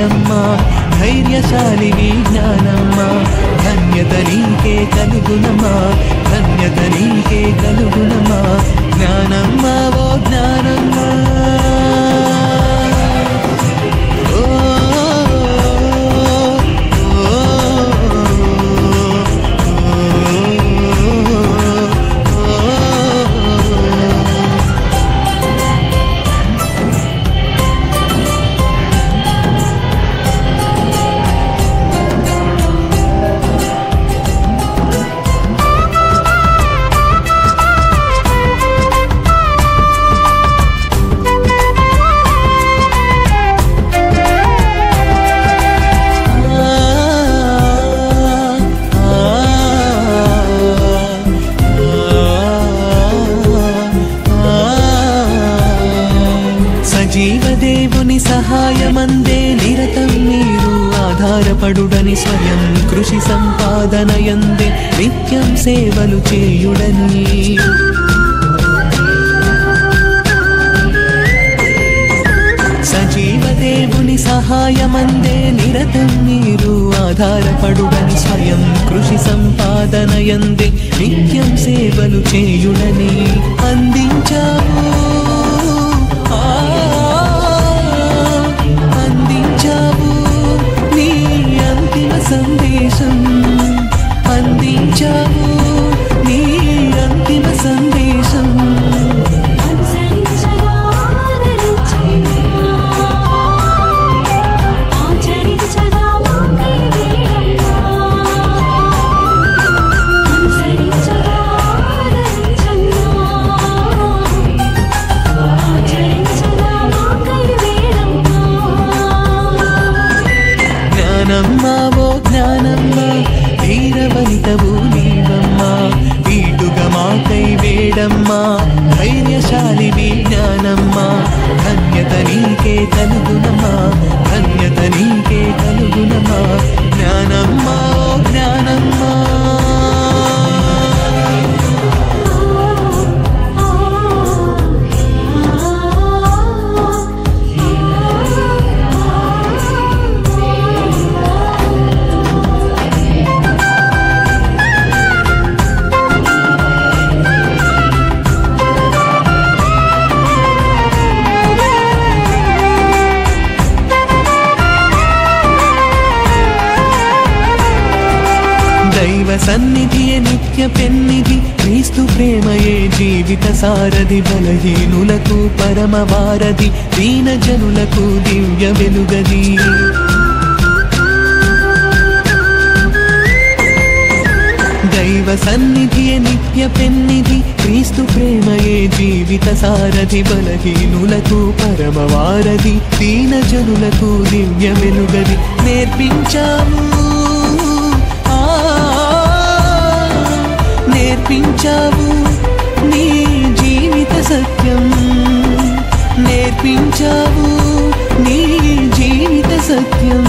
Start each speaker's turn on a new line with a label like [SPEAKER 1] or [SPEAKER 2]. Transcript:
[SPEAKER 1] వేడమ్మా ధైర్యశాలివి జ్ఞానమ్మా ధన్యత నీకే కలుగునమా ధన్యత నీకే కలుగునమా జ్ఞానమ్మా ఓ జ్ఞానమ్మా జీవదేవుని సహాయమందే నిరతం మీరు ఆధారపడుడని స్వయం కృషి సంపాదనయందే నిత్యం సేవలు చేయుడని సజీవదేవుని సహాయమందే నిరతం మీరు ఆధారపడుడని స్వయం కృషి సంపాదనయందే నిత్యం సేవలు చేయుడని అందించావు అందించావు నీ అంతిమ సందేశం అందించావు నీ అంతిమ సందేశం జ్ఞానమ్మా ఓ జ్ఞానమ్మా వీరవనితవు నీవమ్మా వీటుగా మాకై వేడమ్మా ధైర్యశాలివి జ్ఞానమ్మా ధన్యత నీకే కలుగునమా ధన్యత నీకే కలుగునమా జ్ఞానమ్మా ఓ జ్ఞానమ్మా దైవ సన్నిధియే నిత్య పెన్నిధి క్రీస్తు ప్రేమయే జీవిత సారథి బలహీనులకు పరమ వారధి దీన జనులకు దివ్య వెలుగది దైవ సన్నిధియే నిత్య పెన్నిధి క్రీస్తు ప్రేమయే జీవిత సారథి బలహీనులకు పరమ వారధి దీన జనులకు దివ్య వెలుగది నేర్పించాము నేర్పించావు నీ జీవిత సత్యం నేర్పించావు నీ జీవిత సత్యం